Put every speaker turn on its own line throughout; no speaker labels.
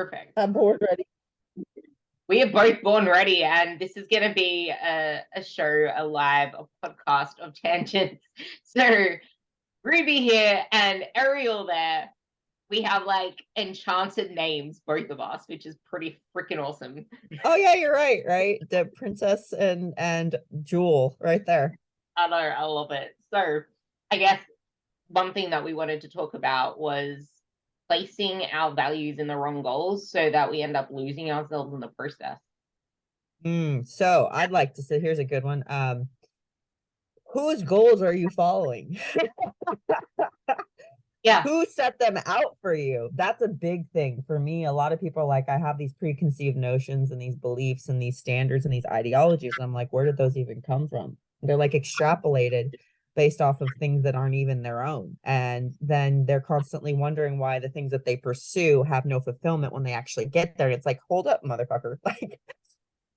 Perfect.
I'm born ready.
We are both born ready, and this is going to be a show, a live, a podcast of tangents. So, Ruby here and Ariel there. We have like enchanted names, both of us, which is pretty freaking awesome.
Oh yeah, you're right, right? The princess and Jewel right there.
I know, I love it. So, I guess one thing that we wanted to talk about was placing our values in the wrong goals so that we end up losing ourselves in the process.
So I'd like to say here's a good one. Whose goals are you following?
Yeah.
Who set them out for you? That's a big thing for me. A lot of people are like, I have these preconceived notions and these beliefs and these standards and these ideologies. And I'm like, where did those even come from? They're like extrapolated based off of things that aren't even their own. And then they're constantly wondering why the things that they pursue have no fulfillment when they actually get there. And it's like, hold up, motherfucker. Like,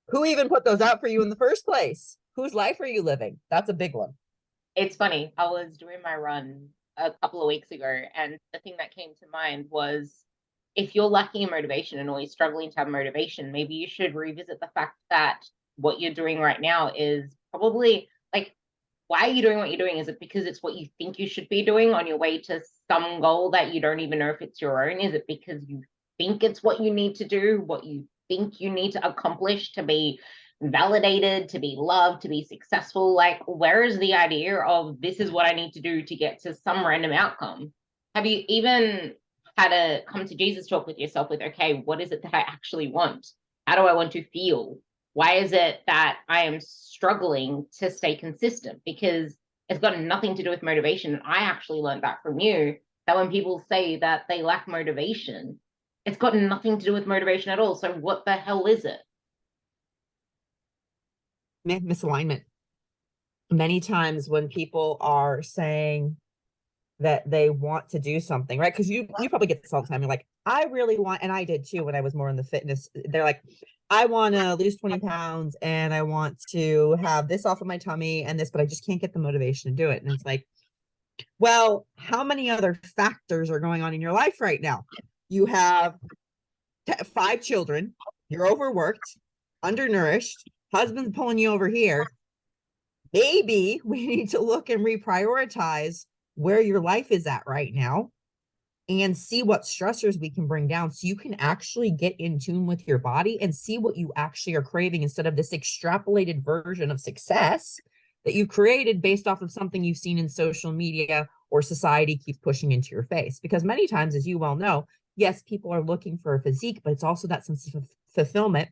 who even put those out for you in the first place? Whose life are you living? That's a big one.
It's funny. I was doing my run a couple of weeks ago, and the thing that came to mind was if you're lacking in motivation and always struggling to have motivation, maybe you should revisit the fact that what you're doing right now is probably like, why are you doing what you're doing? Is it because it's what you think you should be doing on your way to some goal that you don't even know if it's your own? Is it because you think it's what you need to do, what you think you need to accomplish to be validated, to be loved, to be successful? Like, where is the idea of this is what I need to do to get to some random outcome? Have you even had a come to Jesus talk with yourself with, okay, what is it that I actually want? How do I want to feel? Why is it that I am struggling to stay consistent? Because it's got nothing to do with motivation. And I actually learned that from you, that when people say that they lack motivation, it's got nothing to do with motivation at all. So what the hell is it?
Misalignment. Many times when people are saying that they want to do something, right? Because you probably get this all the time. You're like, I really want, and I did too when I was more in the fitness. They're like, I want to lose 20 pounds and I want to have this off of my tummy and this, but I just can't get the motivation to do it. And it's like, well, how many other factors are going on in your life right now? You have 5 children, you're overworked, undernourished, husband's pulling you over here. Maybe we need to look and reprioritize where your life is at right now and see what stressors we can bring down so you can actually get in tune with your body and see what you actually are craving instead of this extrapolated version of success that you created based off of something you've seen in social media or society keeps pushing into your face. Because many times, as you well know, yes, people are looking for a physique, but it's also that sense of fulfillment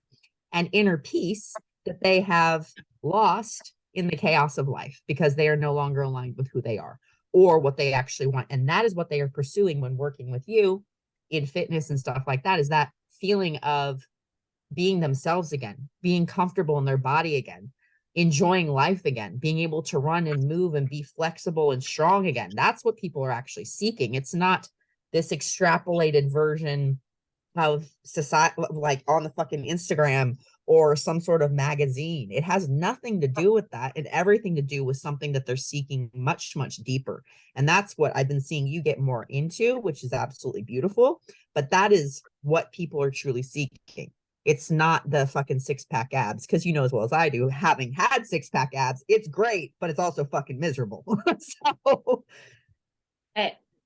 and inner peace that they have lost in the chaos of life because they are no longer aligned with who they are or what they actually want. And that is what they are pursuing when working with you in fitness and stuff like that, is that feeling of being themselves again, being comfortable in their body again, enjoying life again, being able to run and move and be flexible and strong again. That's what people are actually seeking. It's not this extrapolated version of society, like on the fucking Instagram or some sort of magazine. It has nothing to do with that and everything to do with something that they're seeking much, much deeper. And that's what I've been seeing you get more into, which is absolutely beautiful. But that is what people are truly seeking. It's not the fucking 6-pack abs, because you know as well as I do, having had 6-pack abs, it's great, but it's also fucking miserable. So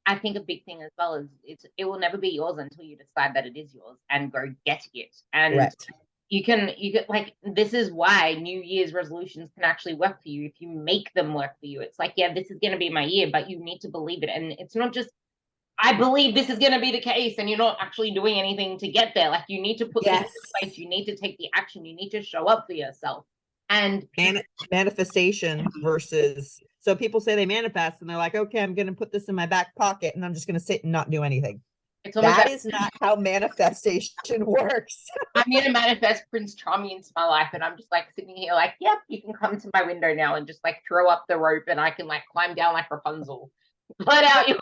I think a big thing as well is it will never be yours until you decide that it is yours and go get it. And
correct.
you can like, this is why New Year's resolutions can actually work for you if you make them work for you. It's like, yeah, this is going to be my year, but you need to believe it. And it's not just, I believe this is going to be the case, and you're not actually doing anything to get there. Like, you need to put things
Yes.
in place. You need to take the action. You need to show up for yourself. And
Manifestation versus, so people say they manifest and they're like, okay, I'm going to put this in my back pocket and I'm just going to sit and not do anything.
it's almost
That
like,
is not how manifestation works.
I'm going to manifest Prince Charming into my life, and I'm just like sitting here like, yep, you can come to my window now and just like throw up the rope and I can like climb down like Rapunzel. Let out your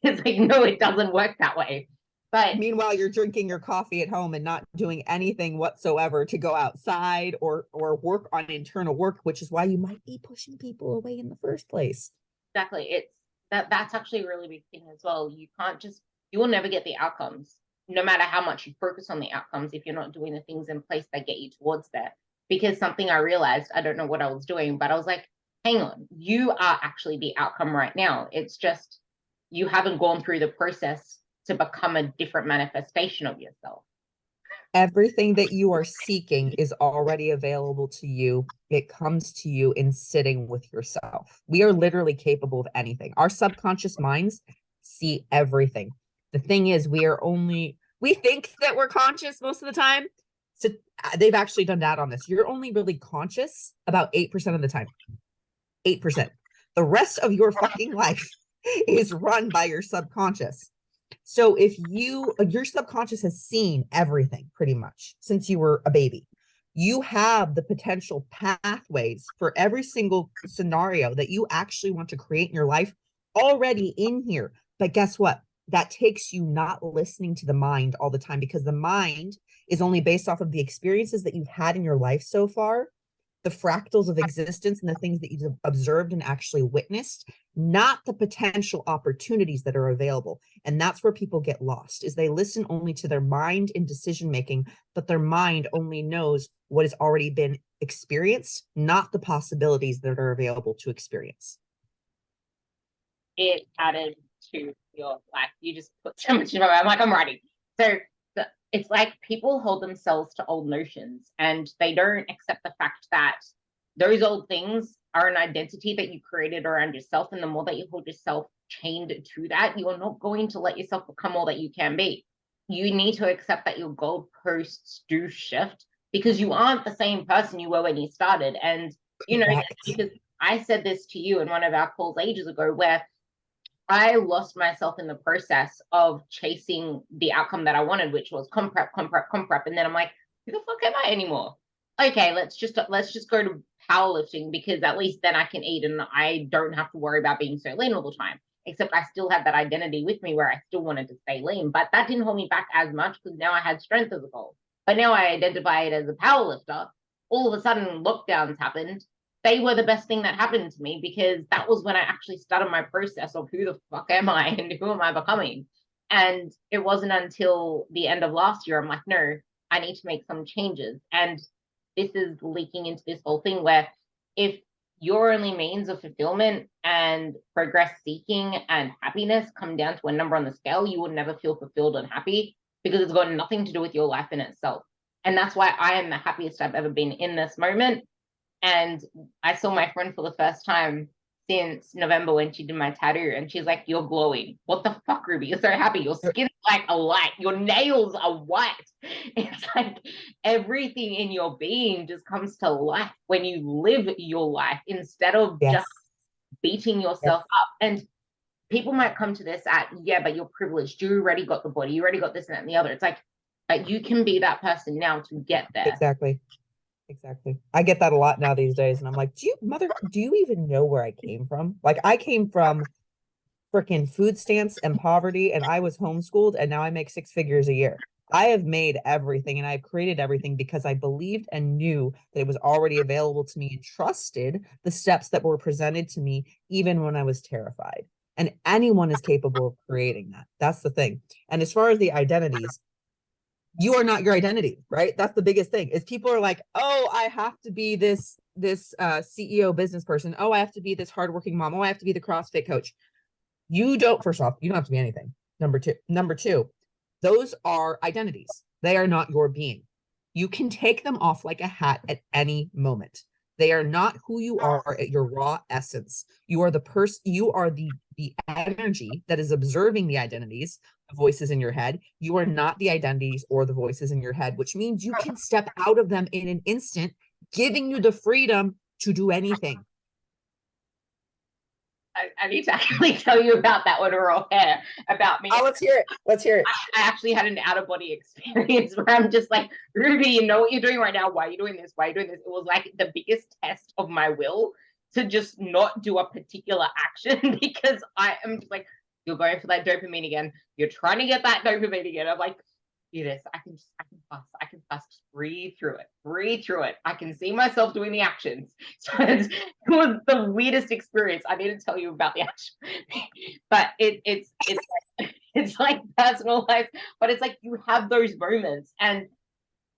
It's like, no, it doesn't work that way. But
Meanwhile, you're drinking your coffee at home and not doing anything whatsoever to go outside or work on internal work, which is why you might be pushing people away in the first place.
exactly, it's that's actually a really big thing as well. You can't just, you will never get the outcomes. no matter how much you focus on the outcomes, if you're not doing the things in place that get you towards that. Because something I realized, I don't know what I was doing, but I was like, hang on, you are actually the outcome right now. It's just you haven't gone through the process to become a different manifestation of yourself.
Everything that you are seeking is already available to you. It comes to you in sitting with yourself. We are literally capable of anything. Our subconscious minds see everything. The thing is, we think that we're conscious most of the time. So they've actually done that on this. You're only really conscious about 8% of the time. 8%. The rest of your fucking life is run by your subconscious. So if your subconscious has seen everything pretty much since you were a baby, you have the potential pathways for every single scenario that you actually want to create in your life already in here. But guess what? That takes you not listening to the mind all the time, because the mind is only based off of the experiences that you've had in your life so far, the fractals of existence and the things that you've observed and actually witnessed, not the potential opportunities that are available. And that's where people get lost, is they listen only to their mind in decision making, but their mind only knows what has already been experienced, not the possibilities that are available to experience.
It added to your life. You just put so much in my mind. I'm like, I'm ready. So it's like people hold themselves to old notions, and they don't accept the fact that those old things are an identity that you created around yourself. And the more that you hold yourself chained to that, you are not going to let yourself become all that you can be. You need to accept that your goalposts do shift, because you aren't the same person you were when you started. And, you know,
Correct.
because I said this to you in one of our calls ages ago, where I lost myself in the process of chasing the outcome that I wanted, which was comp prep, comp prep, comp prep. And then I'm like, who the fuck am I anymore? Okay, let's just go to powerlifting, because at least then I can eat and I don't have to worry about being so lean all the time. Except I still had that identity with me where I still wanted to stay lean, but that didn't hold me back as much, because now I had strength as a goal. But now I identify it as a powerlifter. All of a sudden, lockdowns happened. They were the best thing that happened to me, because that was when I actually started my process of who the fuck am I and who am I becoming. And it wasn't until the end of last year I'm like, no, I need to make some changes. And this is leaking into this whole thing where if your only means of fulfillment and progress seeking and happiness come down to a number on the scale, you will never feel fulfilled and happy, because it's got nothing to do with your life in itself. And that's why I am the happiest I've ever been in this moment. And I saw my friend for the first time since November when she did my tattoo, and she's like, "You're glowing. What the fuck, Ruby? You're so happy. Your skin is like a light. Your nails are white." It's like everything in your being just comes to life when you live your life instead of just
Yes.
beating yourself up. And people might come to this at, yeah, but you're privileged. You already got the body. You already got this and that and the other. It's like, but you can be that person now to get there.
Exactly. Exactly. I get that a lot now these days. And I'm like, do you even know where I came from? Like, I came from freaking food stamps and poverty, and I was homeschooled, and now I make 6 figures a year. I have made everything and I've created everything because I believed and knew that it was already available to me, and trusted the steps that were presented to me, even when I was terrified. And anyone is capable of creating that. That's the thing. And as far as the identities, you are not your identity, right? That's the biggest thing, is people are like, oh, I have to be this CEO business person. Oh, I have to be this hardworking mom. Oh, I have to be the CrossFit coach. You don't, first off, you don't have to be anything. Number two, those are identities. They are not your being. You can take them off like a hat at any moment. They are not who you are at your raw essence. You are the person, you are the energy that is observing the identities, the voices in your head. You are not the identities or the voices in your head, which means you can step out of them in an instant, giving you the freedom to do anything.
I need to actually tell you about that one, raw hair, about me.
Oh, let's hear it. Let's hear it.
I actually had an out of body experience where I'm just like, Ruby, you know what you're doing right now? Why are you doing this? Why are you doing this? It was like the biggest test of my will to just not do a particular action, because I am just like, you're going for that dopamine again. You're trying to get that dopamine again. I'm like, do this. I can fast, breathe through it. I can see myself doing the actions. So it was the weirdest experience. I need to tell you about the action, but it's It's like personalized, but it's like you have those moments and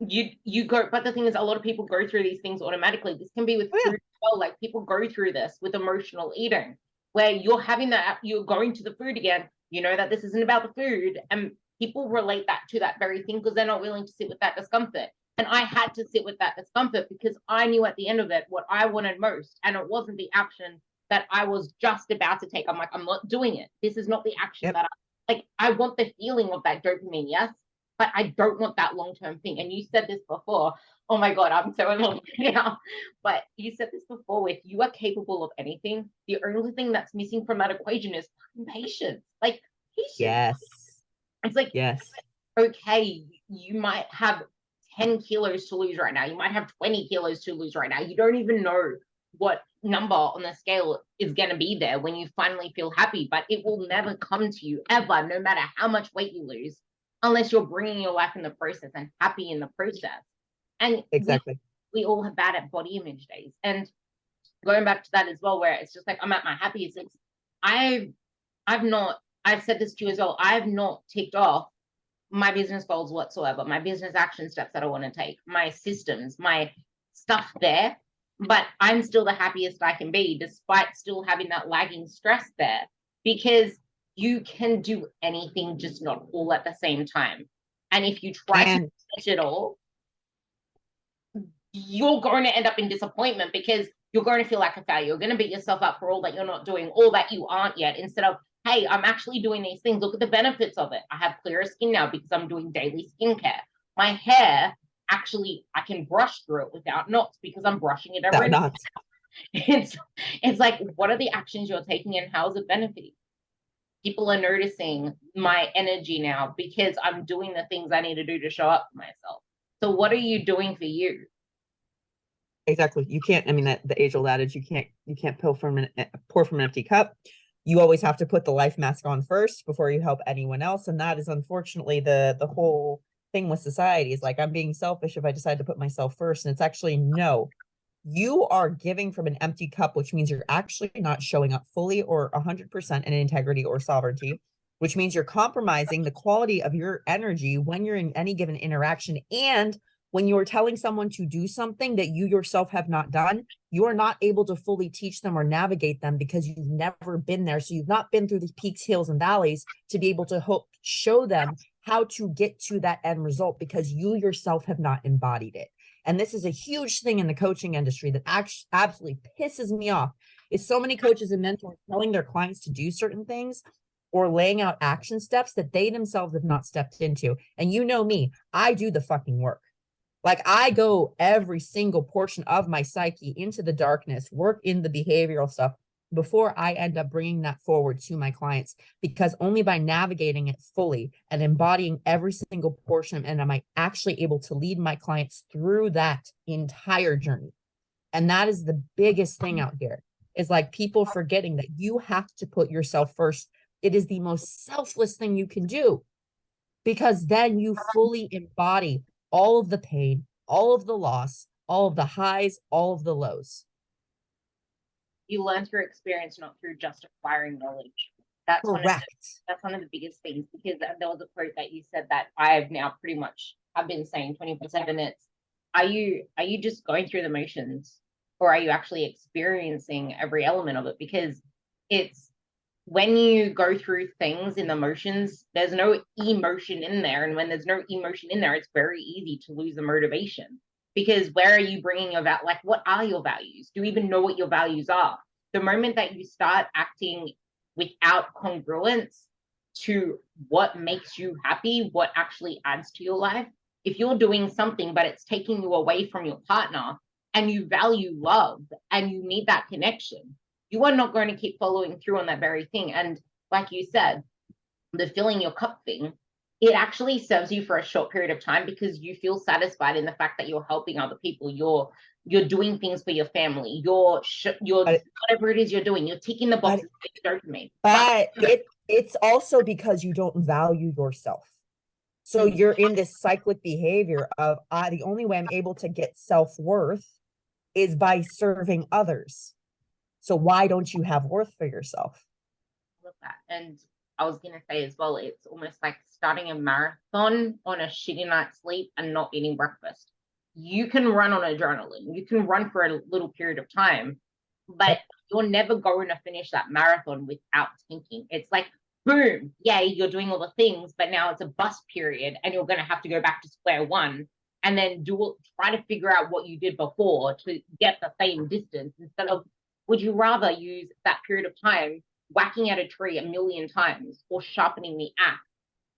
you go, but the thing is a lot of people go through these things automatically. This can be with
Oh
food
yeah.
as well. Like people go through this with emotional eating, where you're having that, you're going to the food again, you know that this isn't about the food, and people relate that to that very thing because they're not willing to sit with that discomfort. And I had to sit with that discomfort because I knew at the end of it what I wanted most, and it wasn't the action that I was just about to take. I'm like, I'm not doing it. This is not the action
Yep.
that I like. I want the feeling of that dopamine, yes, but I don't want that long-term thing. And you said this before. Oh my God, I'm so in love now. But you said this before with you are capable of anything. The only thing that's missing from that equation is patience. Like patience.
Yes.
It's like,
Yes.
okay, you might have 10 kilos to lose right now. You might have 20 kilos to lose right now. You don't even know what number on the scale is going to be there when you finally feel happy, but it will never come to you ever, no matter how much weight you lose, unless you're bringing your life in the process and happy in the process. And
Exactly.
we all have bad at body image days. And going back to that as well, where it's just like I'm at my happiest. I've I've not, I've said this to you as well. I've not ticked off my business goals whatsoever, my business action steps that I want to take, my systems, my stuff there. But I'm still the happiest I can be, despite still having that lagging stress there, because you can do anything, just not all at the same time. And if you try to
And
manage it all, you're going to end up in disappointment because you're going to feel like a failure. You're going to beat yourself up for all that you're not doing, all that you aren't yet, instead of, hey, I'm actually doing these things. Look at the benefits of it. I have clearer skin now because I'm doing daily skincare. My hair, actually, I can brush through it without knots because I'm brushing it every
that
day.
not
It's, it's like, what are the actions you're taking and how is it benefiting? People are noticing my energy now because I'm doing the things I need to do to show up for myself. So what are you doing for you?
exactly. You can't, I mean, that the age old adage, you can't pour from an empty cup. You always have to put the life mask on first before you help anyone else. And that is unfortunately the whole thing with society is like, I'm being selfish if I decide to put myself first. And it's actually no. You are giving from an empty cup, which means you're actually not showing up fully or 100% in integrity or sovereignty, which means you're compromising the quality of your energy when you're in any given interaction. And when you're telling someone to do something that you yourself have not done, you are not able to fully teach them or navigate them because you've never been there. So you've not been through these peaks, hills, and valleys to be able to show them how to get to that end result because you yourself have not embodied it. And this is a huge thing in the coaching industry that actually absolutely pisses me off is so many coaches and mentors telling their clients to do certain things or laying out action steps that they themselves have not stepped into. And you know me, I do the fucking work. Like I go every single portion of my psyche into the darkness, work in the behavioral stuff before I end up bringing that forward to my clients, because only by navigating it fully and embodying every single portion, and am I actually able to lead my clients through that entire journey. And that is the biggest thing out here is like people forgetting that you have to put yourself first. It is the most selfless thing you can do because then you fully embody all of the pain, all of the loss, all of the highs, all of the lows.
You learn through experience, not through just acquiring knowledge. That's one of the,
Correct.
that's one of the biggest things because there was a quote that you said that I've now pretty much I've been saying 24/7. It's are you just going through the motions or are you actually experiencing every element of it? Because it's when you go through things in the motions, there's no emotion in there. And when there's no emotion in there, it's very easy to lose the motivation. Because where are you bringing your like, what are your values? Do you even know what your values are? The moment that you start acting without congruence to what makes you happy, what actually adds to your life, if you're doing something, but it's taking you away from your partner and you value love and you need that connection, you are not going to keep following through on that very thing. And like you said, the filling your cup thing, it actually serves you for a short period of time because you feel satisfied in the fact that you're helping other people. You're doing things for your family. You're
But
whatever it is you're doing. You're ticking the
but
boxes for dopamine.
but it's also because you don't value yourself. So you're in this cyclic behavior of the only way I'm able to get self-worth is by serving others. So why don't you have worth for yourself?
Love that. And I was gonna say as well, it's almost like starting a marathon on a shitty night's sleep and not eating breakfast. You can run on adrenaline, you can run for a little period of time, but
Yep.
you're never going to finish that marathon without thinking. It's like, boom, yay, you're doing all the things, but now it's a bust period and you're going to have to go back to square one and then try to figure out what you did before to get the same distance instead of, would you rather use that period of time whacking at a tree a million times or sharpening the axe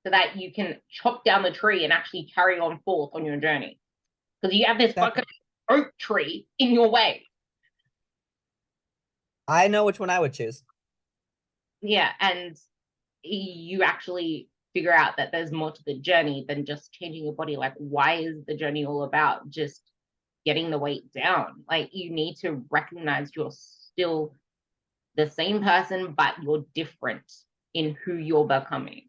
so that you can chop down the tree and actually carry on forth on your journey? Because you have this fucking
Definitely.
oak tree in your way.
I know which one I would choose.
Yeah, and you actually figure out that there's more to the journey than just changing your body. Like, why is the journey all about just getting the weight down? Like, you need to recognize you're still the same person, but you're different in who you're becoming.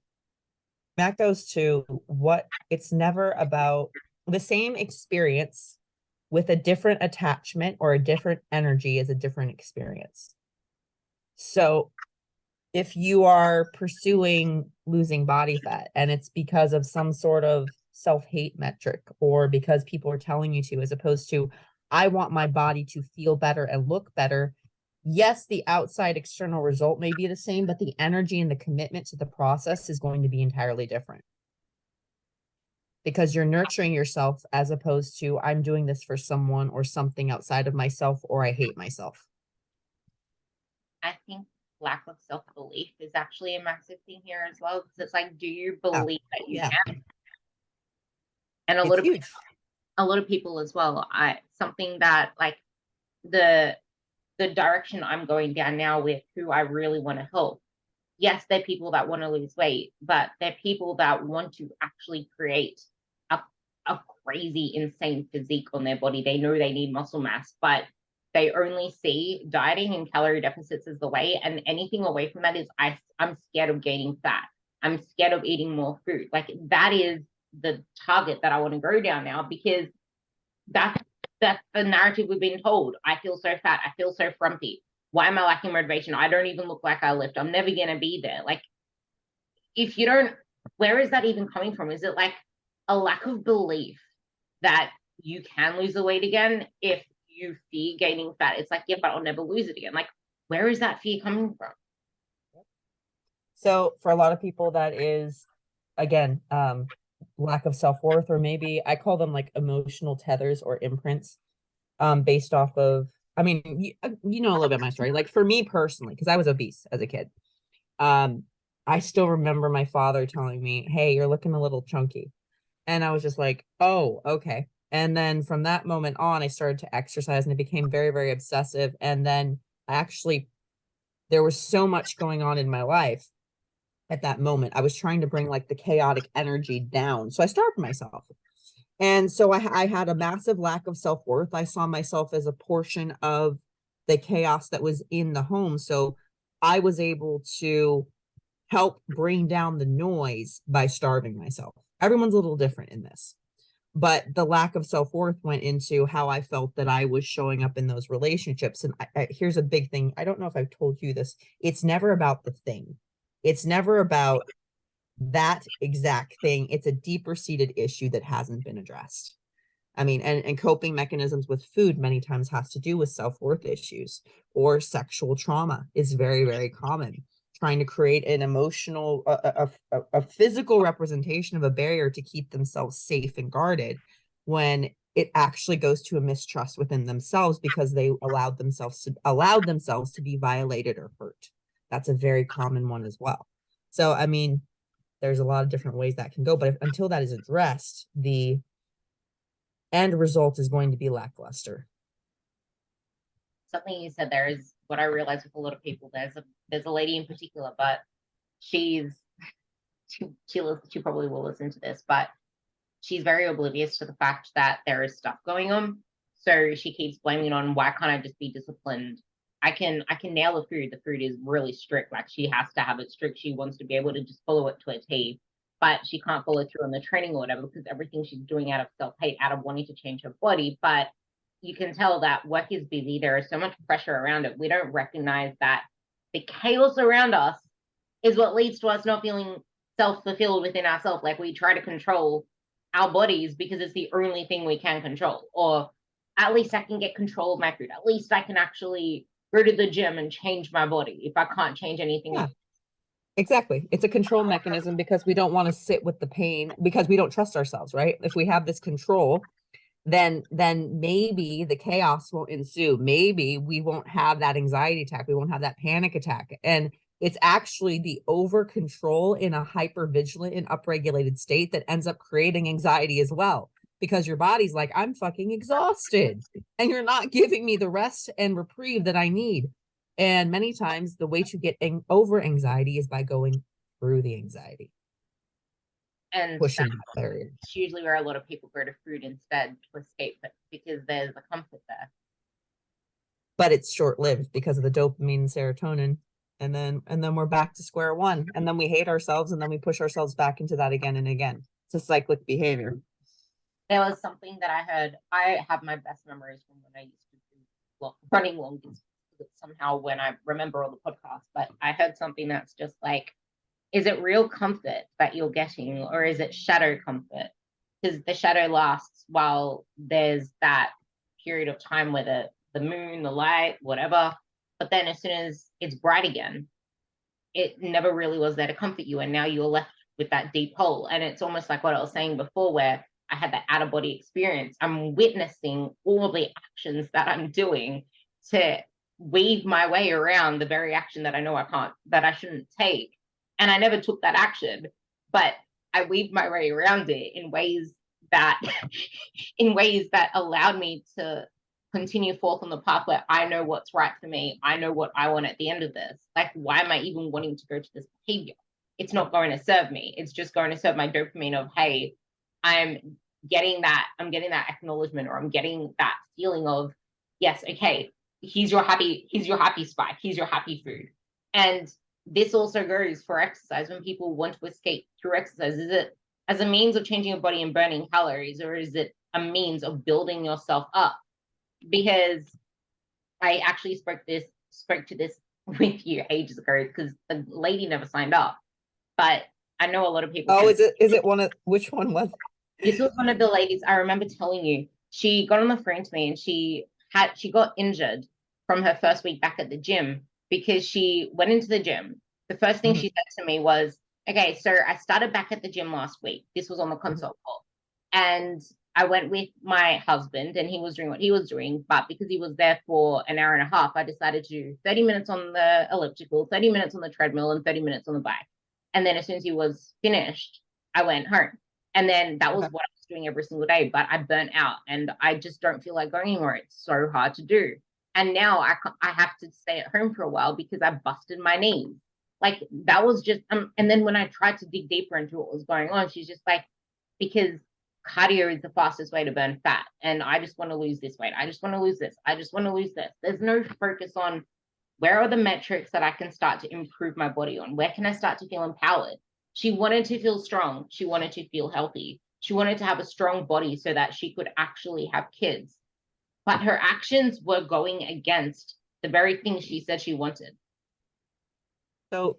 That goes to what it's never about the same experience with a different attachment or a different energy is a different experience. So if you are pursuing losing body fat and it's because of some sort of self-hate metric or because people are telling you to, as opposed to, I want my body to feel better and look better. Yes, the outside external result may be the same, but the energy and the commitment to the process is going to be entirely different because you're nurturing yourself as opposed to, I'm doing this for someone or something outside of myself or I hate myself.
I think lack of self belief is actually a massive thing here as well. Because it's like, do you
Yeah.
believe that
Oh,
you
yeah.
can? And
It's huge.
a lot of people as well. Something that like the the direction I'm going down now with who I really want to help. Yes, they're people that want to lose weight, but they're people that want to actually create a, a crazy, insane physique on their body. They know they need muscle mass, but they only see dieting and calorie deficits as the way. And anything away from that is I'm scared of gaining fat. I'm scared of eating more food. Like that is the target that I want to go down now because that's that's the narrative we've been told. I feel so fat. I feel so frumpy. Why am I lacking motivation? I don't even look like I lift. I'm never gonna be there. Like, if you don't, where is that even coming from? Is it like a lack of belief that you can lose the weight again if you fear gaining fat? It's like, yeah, but I'll never lose it again. Like, where is that fear coming from?
So for a lot of people, that is again, lack of self-worth, or maybe I call them like emotional tethers or imprints, based off of, I mean, you know a little bit of my story. Like for me personally, because I was obese as a kid. Um, I still remember my father telling me, "Hey, you're looking a little chunky." And I was just like, "Oh, okay." And then from that moment on, I started to exercise and it became very, very obsessive. And then I actually, there was so much going on in my life at that moment. I was trying to bring like the chaotic energy down. So I starved myself. And so I had a massive lack of self worth. I saw myself as a portion of the chaos that was in the home. So I was able to help bring down the noise by starving myself. Everyone's a little different in this. But the lack of self worth went into how I felt that I was showing up in those relationships. And here's a big thing. I don't know if I've told you this. It's never about the thing, it's never about that exact thing. It's a deeper seated issue that hasn't been addressed. I mean, and coping mechanisms with food many times has to do with self-worth issues, or sexual trauma is very, very common. Trying to create an emotional, a physical representation of a barrier to keep themselves safe and guarded, when it actually goes to a mistrust within themselves because they allowed themselves to be violated or hurt. That's a very common one as well. So, I mean, there's a lot of different ways that can go, but until that is addressed, the end result is going to be lackluster.
Something you said there is what I realize with a lot of people. There's a lady in particular, but she's she probably will listen to this, but she's very oblivious to the fact that there is stuff going on. So she keeps blaming it on, why can't I just be disciplined? I can nail the food. The food is really strict. Like she has to have it strict. She wants to be able to just follow it to a T, but she can't follow through on the training or whatever because everything she's doing out of self-hate, out of wanting to change her body. But you can tell that work is busy. There is so much pressure around it. We don't recognize that the chaos around us is what leads to us not feeling self-fulfilled within ourselves. Like we try to control our bodies because it's the only thing we can control. Or at least I can get control of my food. At least I can actually go to the gym and change my body if I can't change anything
Yeah,
else.
exactly. It's a control mechanism because we don't want to sit with the pain because we don't trust ourselves, right? If we have this control, then maybe the chaos won't ensue. Maybe we won't have that anxiety attack. We won't have that panic attack. And it's actually the over control in a hyper vigilant and upregulated state that ends up creating anxiety as well. Because your body's like, I'm fucking exhausted. And you're not giving me the rest and reprieve that I need. And many times the way to get over anxiety is by going through the anxiety,
And
pushing that barrier.
that's usually where a lot of people go to food instead to escape it because there's a comfort there.
But it's short-lived because of the dopamine and serotonin, and then we're back to square one, and then we hate ourselves, and then we push ourselves back into that again and again. It's a cyclic behavior.
There was something that I heard. I have my best memories from when I used to do running long distance somehow when I remember all the podcasts, but I heard something that's just like, is it real comfort that you're getting or is it shadow comfort? Because the shadow lasts while there's that period of time where the moon, the light, whatever. But then as soon as it's bright again, it never really was there to comfort you. And now you're left with that deep hole. And it's almost like what I was saying before, where I had that out of body experience. I'm witnessing all of the actions that I'm doing to weave my way around the very action that I know I can't, that I shouldn't take. And I never took that action, but I weaved my way around it in ways that in ways that allowed me to continue forth on the path where I know what's right for me. I know what I want at the end of this. Like, why am I even wanting to go to this behavior? It's not going to serve me. It's just going to serve my dopamine of, hey, I'm I'm getting that acknowledgement, or I'm getting that feeling of, yes, okay, here's your happy spike, here's your happy food. And this also goes for exercise. When people want to escape through exercise, is it as a means of changing your body and burning calories, or is it a means of building yourself up? Because I actually spoke to this with you ages ago because the lady never signed up. But I know a lot of people
Oh,
can.
is it one of which one was?
This was one of the ladies I remember telling you. She got on the phone to me and she got injured from her first week back at the gym because she went into the gym. The first thing
Mhm,
she said to me was, okay, so I started back at the gym last week. This was on the
mhm.
consult call. And I went with my husband and he was doing what he was doing. But because he was there for an hour and a half, I decided to do 30 minutes on the elliptical, 30 minutes on the treadmill, and 30 minutes on the bike. And then as soon as he was finished, I went home. And then that was
Okay.
what I was doing every single day. But I burnt out and I just don't feel like going anymore. It's so hard to do. And now I have to stay at home for a while because I busted my knees. Like that was just, and then when I tried to dig deeper into what was going on, she's just like, because cardio is the fastest way to burn fat. And I just want to lose this weight. I just want to lose this. I just want to lose this. There's no focus on where are the metrics that I can start to improve my body on? Where can I start to feel empowered? She wanted to feel strong. She wanted to feel healthy. She wanted to have a strong body so that she could actually have kids. But her actions were going against the very thing she said she wanted.
So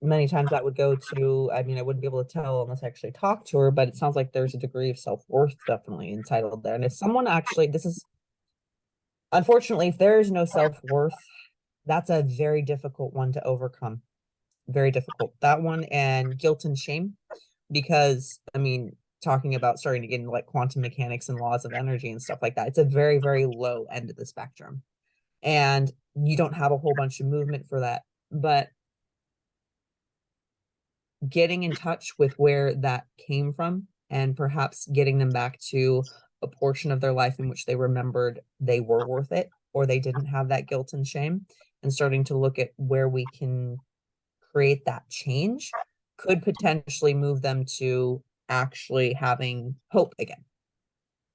many times that would go to, I mean, I wouldn't be able to tell unless I actually talk to her, but it sounds like there's a degree of self-worth definitely entitled there. And if someone actually, this is unfortunately, if there is no self-worth, that's a very difficult one to overcome. Very difficult. That one, and guilt and shame, because I mean, talking about starting to get into like quantum mechanics and laws of energy and stuff like that, it's a very, very low end of the spectrum. And you don't have a whole bunch of movement for that. But getting in touch with where that came from and perhaps getting them back to a portion of their life in which they remembered they were worth it, or they didn't have that guilt and shame, and starting to look at where we can create that change could potentially move them to actually having hope again.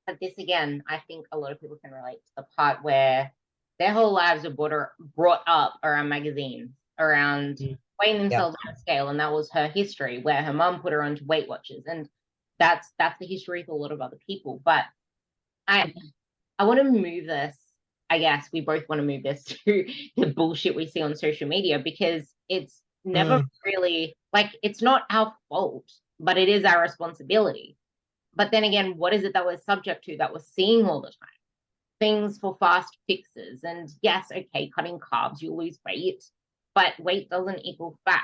But this again, I think a lot of people can relate to the part where their whole lives are brought up around magazines, around weighing
Yeah.
themselves on a scale, and that was her history, where her mom put her onto Weight Watchers, and that's the history for a lot of other people. But I I want to move this. I guess we both want to move this to the bullshit we see on social media because never
Mm.
really, like, it's not our fault, but it is our responsibility. But then again, what is it that we're subject to that we're seeing all the time? Things for fast fixes. And yes, okay, cutting carbs, you lose weight, but weight doesn't equal fat.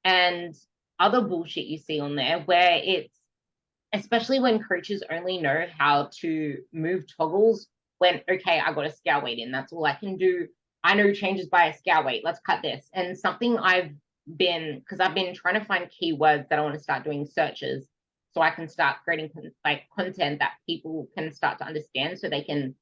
And other bullshit you see on there where it's, especially when coaches only know how to move toggles when, okay, I got a scale weight in, that's all I can do. I know changes by a scale weight, let's cut this. And something because I've been trying to find keywords that I want to start doing searches so I can start creating like content that people can start to understand so they can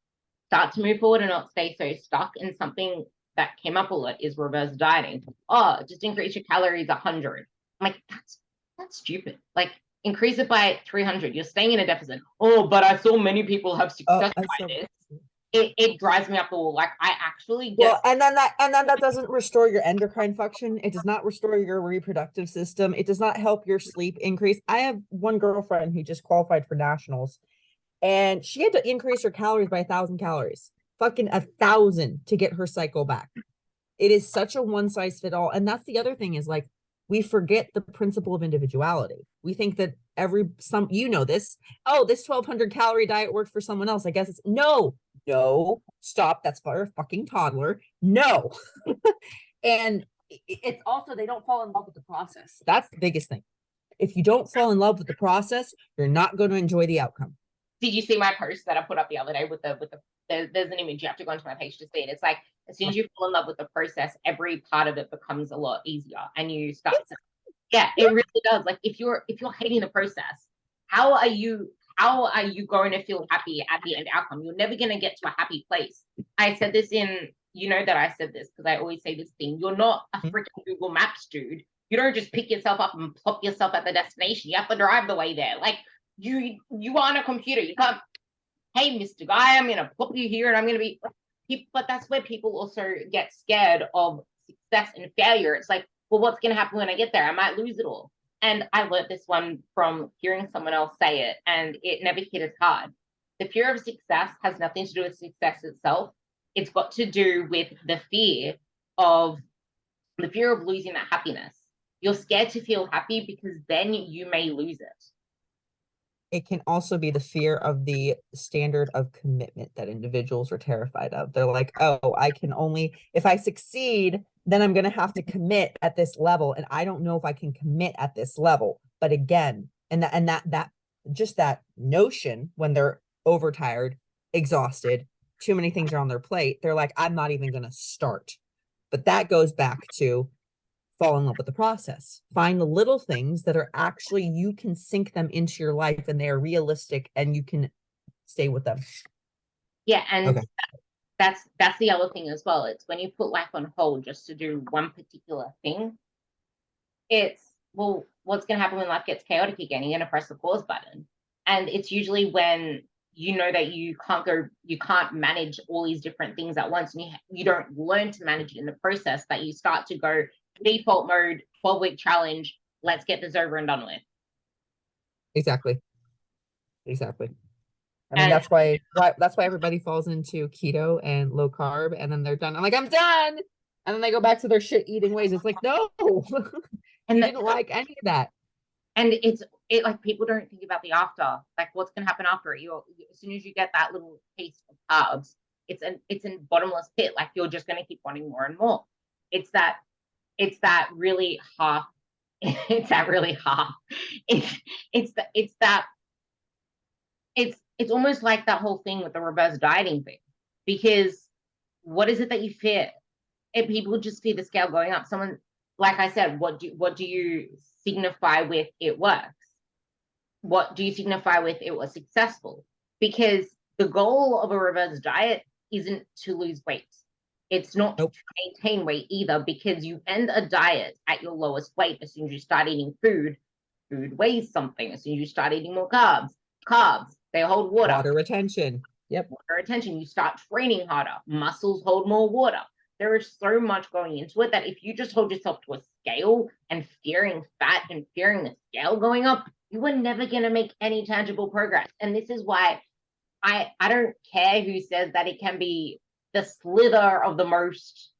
start to move forward and not stay so stuck. And something that came up a lot is reverse dieting. Oh, just increase your calories 100. I'm like, that's stupid. Like, increase it by 300. You're staying in a deficit. Oh, but I saw many people have
Oh,
success by this. It drives me up the wall. Like, I actually get.
well, and then that doesn't restore your endocrine function. It does not restore your reproductive system. It does not help your sleep increase. I have one girlfriend who just qualified for nationals, and she had to increase her calories by 1,000 calories, fucking 1,000 to get her cycle back. It is such a one size fit all. And that's the other thing is like, we forget the principle of individuality. We think that this, oh, this 1,200 calorie diet worked for someone else. I guess it's no, stop. That's for a fucking toddler. No. And it's also, they don't fall in love with the process. That's the biggest thing. If you don't fall in love with the process, you're not going to enjoy the outcome.
Did you see my post that I put up the other day with the there's an image, you have to go onto my page to see it. It's like, as soon as you fall in love with the process, every part of it becomes a lot easier and you start to, yeah, it really does. Like, if you're hating the process, how are you going to feel happy at the end outcome? You're never going to get to a happy place. I said this in, you know that I said this because I always say this thing, you're not a freaking Google Maps dude. You don't just pick yourself up and plop yourself at the destination. You have to drive the way there. Like, you are on a computer. You can't, hey, Mr. Guy, I'm gonna put you here and I'm gonna be, but that's where people also get scared of success and failure. It's like, well, what's gonna happen when I get there? I might lose it all. And I learned this one from hearing someone else say it, and it never hit as hard. The fear of success has nothing to do with success itself. It's got to do with the fear of losing that happiness. You're scared to feel happy because then you may lose it.
It can also be the fear of the standard of commitment that individuals are terrified of. They're like, oh, I can only, if I succeed, then I'm going to have to commit at this level. And I don't know if I can commit at this level. But again, that just that notion when they're overtired, exhausted, too many things are on their plate, they're like, I'm not even going to start. But that goes back to fall in love with the process. Find the little things that are actually, you can sink them into your life and they are realistic and you can stay with them.
Yeah, and
okay.
That's the other thing as well. It's when you put life on hold just to do one particular thing, it's, well, what's going to happen when life gets chaotic again? You're going to press the pause button. And it's usually when you know that you can't manage all these different things at once, and you don't learn to manage it in the process, that you start to go default mode, 12-week challenge, let's get this over and done with.
Exactly. I mean, that's why everybody falls into keto and low carb, and then they're done. I'm like, I'm done. And then they go back to their shit eating ways. It's like, no, and you didn't like any of that.
And it like, people don't think about the after, like what's going to happen after it. As soon as you get that little taste of carbs, it's in bottomless pit. Like, you're just going to keep wanting more and more. It's that really half. It's that really half. It's almost like that whole thing with the reverse dieting thing, because what is it that you fear? If people just fear the scale going up. Someone, like I said, what do you signify with it works? What do you signify with it was successful? Because the goal of a reverse diet isn't to lose weight. It's not to maintain weight either, because you end a diet at your lowest weight as soon as you start eating food. Food weighs something. As soon as you start eating more carbs, they hold water
retention. Yep.
Water retention. You start training harder. Muscles hold more water. There is so much going into it that if you just hold yourself to a scale and fearing fat and fearing the scale going up, you are never going to make any tangible progress. And this is why I don't care who says that it can be the slither of the most,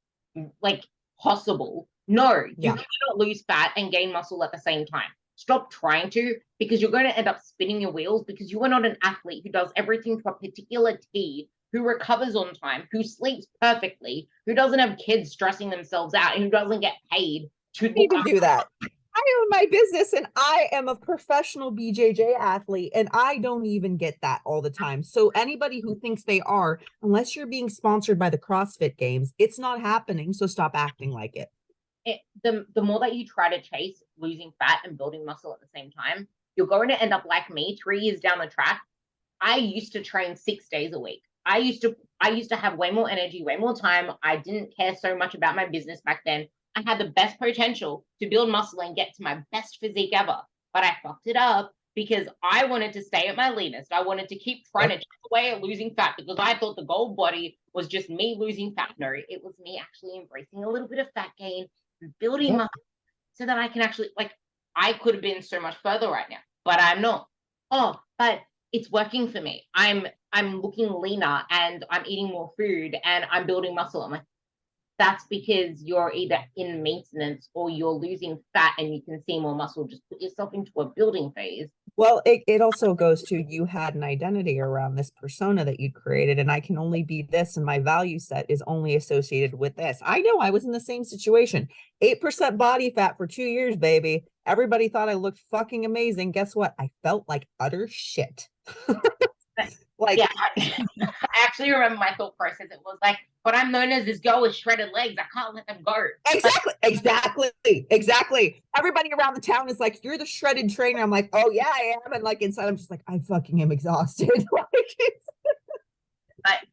like, possible. No, you
Yeah.
cannot lose fat and gain muscle at the same time. Stop trying to, because you're going to end up spinning your wheels, because you are not an athlete who does everything to a particular T, who recovers on time, who sleeps perfectly, who doesn't have kids stressing themselves out, and who doesn't get paid to look
Even
after.
do that. I own my business and I am a professional BJJ athlete and I don't even get that all the time. So anybody who thinks they are, unless you're being sponsored by the CrossFit Games, it's not happening. So stop acting like it.
The more that you try to chase losing fat and building muscle at the same time, you're going to end up like me 3 years down the track. I used to train 6 days a week. I used to have way more energy, way more time. I didn't care so much about my business back then. I had the best potential to build muscle and get to my best physique ever, but I fucked it up because I wanted to stay at my leanest. I wanted to keep trying to chip away at losing fat because I thought the goal body was just me losing fat. No, it was me actually embracing a little bit of fat gain, building muscle so that I can actually, like, I could have been so much further right now, but I'm not. Oh, but it's working for me. I'm looking leaner and I'm eating more food and I'm building muscle. I'm like, that's because you're either in maintenance or you're losing fat and you can see more muscle. Just put yourself into a building phase.
Well, it also goes to you had an identity around this persona that you created, and I can only be this, and my value set is only associated with this. I know I was in the same situation. 8% body fat for 2 years, baby. Everybody thought I looked fucking amazing. Guess what? I felt like utter shit. Like,
yeah, I actually remember my thought process. It was like, but I'm known as this girl with shredded legs. I can't let them go.
exactly. Everybody around the town is like, you're the shredded trainer. I'm like, oh yeah, I am. And like inside, I'm just like, I fucking am exhausted.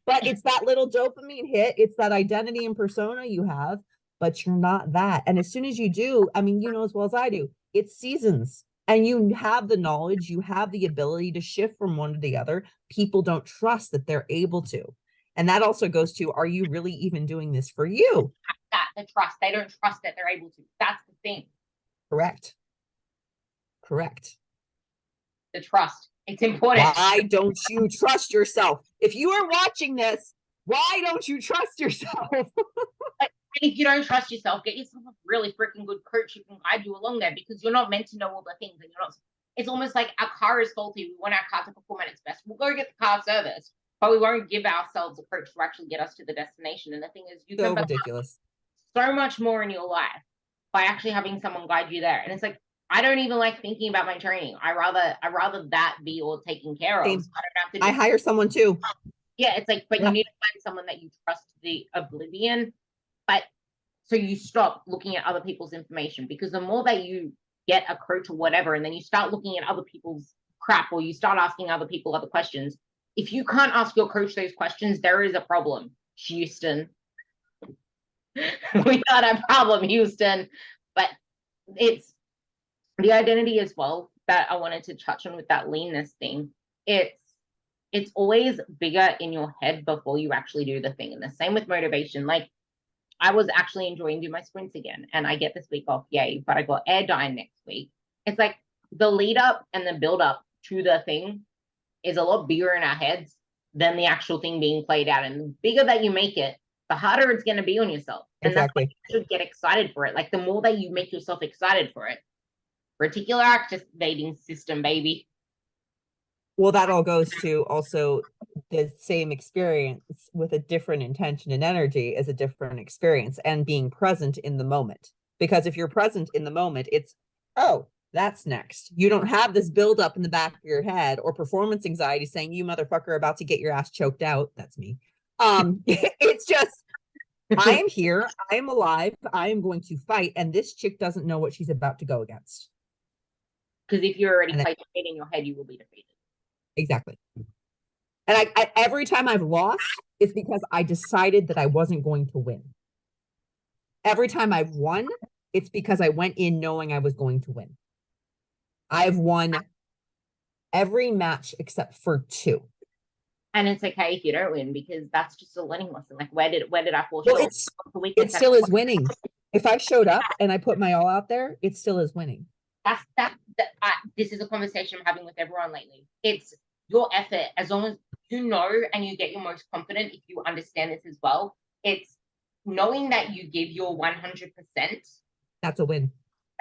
But it's that little dopamine hit. It's that identity and persona you have, but you're not that. And as soon as you do, I mean, you know as well as I do, it's seasons. And you have the knowledge, you have the ability to shift from one to the other. People don't trust that they're able to. And that also goes to, are you really even doing this for you?
That the trust. They don't trust that they're able to. That's the thing.
Correct. Correct.
The trust. It's important.
Why don't you trust yourself? If you are watching this, why don't you trust yourself?
And if you don't trust yourself, get yourself a really freaking good coach who can guide you along there because you're not meant to know all the things and you're not. It's almost like our car is faulty. We want our car to perform at its best. We'll go get the car serviced, but we won't give ourselves a coach to actually get us to the destination. And the thing is, you
So
can
ridiculous.
so much more in your life by actually having someone guide you there. And it's like, I don't even like thinking about my training. I rather that be all taken care of. So I don't have to.
I hire someone too.
Yeah, it's like, but you need to find someone that you trust to the oblivion. But so you stop looking at other people's information because the more that you get a coach or whatever, and then you start looking at other people's crap or you start asking other people other questions, if you can't ask your coach those questions, there is a problem, Houston. We got a problem, Houston. But it's the identity as well that I wanted to touch on with that leanness thing. It's always bigger in your head before you actually do the thing. And the same with motivation. Like, I was actually enjoying doing my sprints again, and I get this week off, yay, but I got air dye next week. It's like the lead up and the build up to the thing is a lot bigger in our heads than the actual thing being played out. And the bigger that you make it, the harder it's going to be on yourself. And
exactly.
That's why you should get excited for it. Like, the more that you make yourself excited for it, reticular activating system, baby.
Well, that all goes to also the same experience with a different intention and energy is a different experience and being present in the moment. Because if you're present in the moment, it's, oh, that's next. You don't have this buildup in the back of your head or performance anxiety saying, you motherfucker are about to get your ass choked out. That's me. It's just, I am here. I am alive. I am going to fight. And this chick doesn't know what she's about to go against.
Because if you're already playing it in your head, you will be defeated.
Exactly. And I every time I've lost, it's because I decided that I wasn't going to win. Every time I've won, it's because I went in knowing I was going to win. I've won every match except for 2.
And it's okay if you don't win because that's just a learning lesson. Like, where did I fall
Well,
short?
it still is winning. If I showed up and I put my all out there, it still is winning.
This is a conversation I'm having with everyone lately. It's your effort. As long as you know and you get your most confident, if you understand this as well, it's knowing that you give your 100%
That's a win.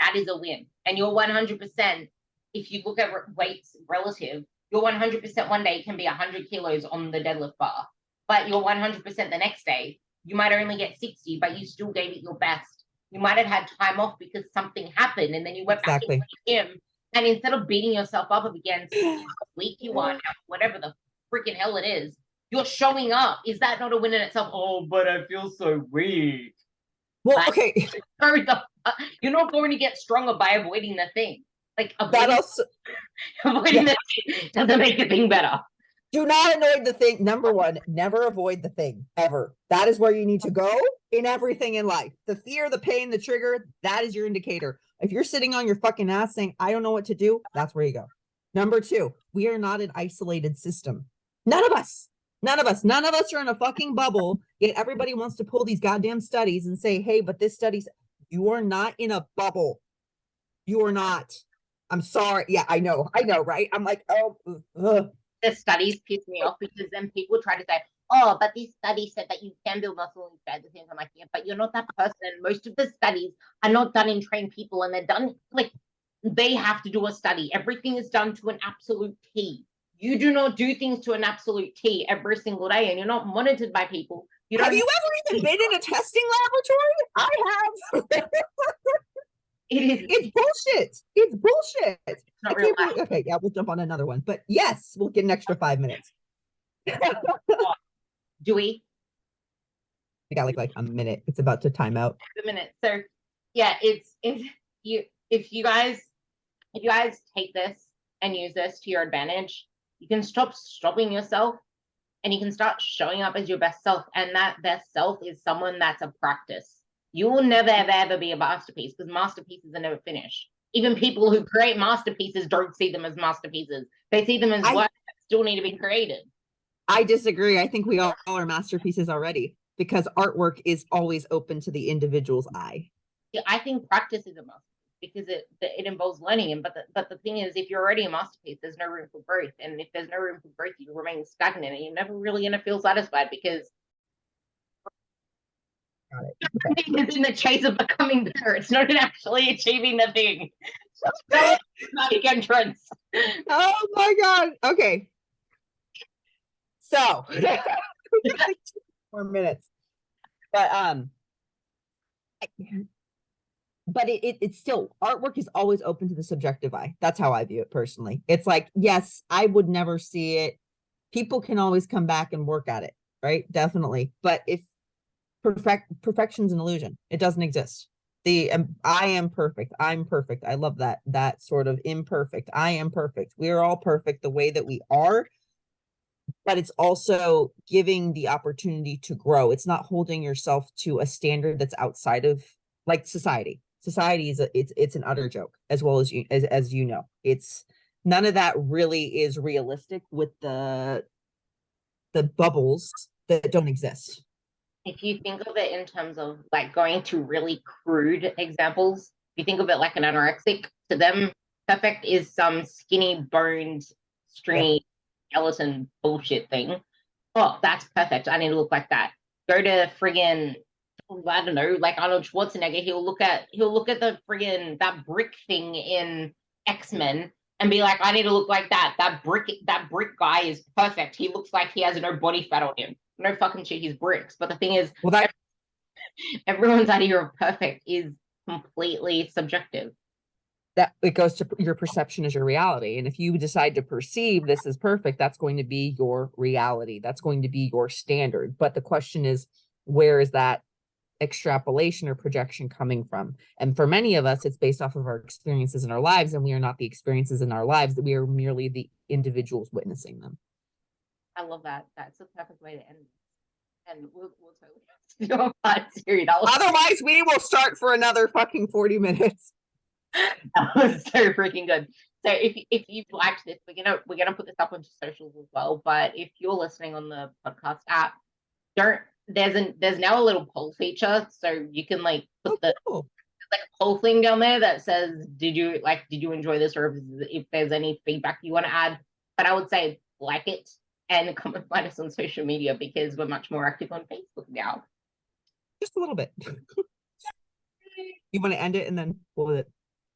That is a win. And you're 100%, if you look at weights relative, you're 100% one day can be 100 kilos on the deadlift bar, but you're 100% the next day. You might only get 60, but you still gave it your best. You might have had time off because something happened, and then you went back into the gym. And instead of beating yourself up against how weak you are, whatever the freaking hell it is, you're showing up. Is that not a win in itself? Oh, but I feel so weak.
Well, like, okay.
You're not going to get stronger by avoiding the thing. Like
avoiding
the thing doesn't make the thing better.
Do not avoid the thing. Number one, never avoid the thing, ever. That is where you need to go in everything in life. The fear, the pain, the trigger, that is your indicator. If you're sitting on your fucking ass saying, I don't know what to do, that's where you go. Number two, we are not an isolated system. None of us are in a fucking bubble, yet everybody wants to pull these goddamn studies and say, hey, but this study's, you are not in a bubble. You are not. I'm sorry. Yeah, I know, right? I'm like, oh, ugh.
The studies piss me off because then people try to say, oh, but this study said that you can build muscle inside the things. I'm like, yeah, but you're not that person. Most of the studies are not done in trained people, and they're done like they have to do a study. Everything is done to an absolute T. You do not do things to an absolute T every single day, and you're not monitored by people.
Have you ever even been in a testing laboratory? I have. It's bullshit. It's bullshit. It's not real life. Okay, yeah, we'll jump on another one. But yes, we'll get an extra 5 minutes.
Do we?
We got like a minute. It's about to time out.
A minute. So yeah, if you guys take this and use this to your advantage, you can stop stopping yourself and you can start showing up as your best self. And that best self is someone that's a practice. You will never, ever be a masterpiece because masterpieces are never finished. Even people who create masterpieces don't see them as masterpieces. They see them as work that still need to be created.
I disagree. I think we all are masterpieces already because artwork is always open to the individual's eye.
Yeah, I think practice is a masterpiece because it involves learning. But the thing is, if you're already a masterpiece, there's no room for growth. And if there's no room for growth, you remain stagnant and you're never really going to feel satisfied because it's in the chase of becoming better. It's not actually achieving the thing. So not entrance.
Oh my god. Okay. So 2 more minutes. But it's still, artwork is always open to the subjective eye. That's how I view it personally. It's like, yes, I would never see it. People can always come back and work at it, right? Definitely. But if perfection's an illusion, it doesn't exist. I am perfect. I'm perfect. I love that sort of imperfect. I am perfect. We are all perfect the way that we are, but it's also giving the opportunity to grow. It's not holding yourself to a standard that's outside of like society. Society is it's an utter joke, as well as you know. It's none of that really is realistic with the bubbles that don't exist.
If you think of it in terms of like going to really crude examples, if you think of it like an anorexic, to them, perfect is some skinny, boned, stringy skeleton bullshit thing. Oh, that's perfect. I need to look like that. Go to friggin', I don't know, like Arnold Schwarzenegger. He'll look at the friggin' that brick thing in X-Men and be like, I need to look like that. That brick guy is perfect. He looks like he has no body fat on him. No fucking shit, he's bricks. But the thing is, well, everyone's idea of perfect is completely subjective.
That it goes to your perception is your reality. And if you decide to perceive this as perfect, that's going to be your reality. That's going to be your standard. But the question is, where is that extrapolation or projection coming from? And for many of us, it's based off of our experiences in our lives, and we are not the experiences in our lives, that we are merely the individuals witnessing them.
I love that. That's the perfect way to end it. And we'll totally do a pod series.
Otherwise, we will start for another fucking 40 minutes.
That was so freaking good. So if you've liked this, we're gonna put this up onto socials as well. But if you're listening on the podcast app, there's now a little poll feature, so you can like put like a poll thing down there that says did you enjoy this, or if there's any feedback you want to add. But I would say like it and come and find us on social media because we're much more active on Facebook now.
Just a little bit. You want to end it and then pull it?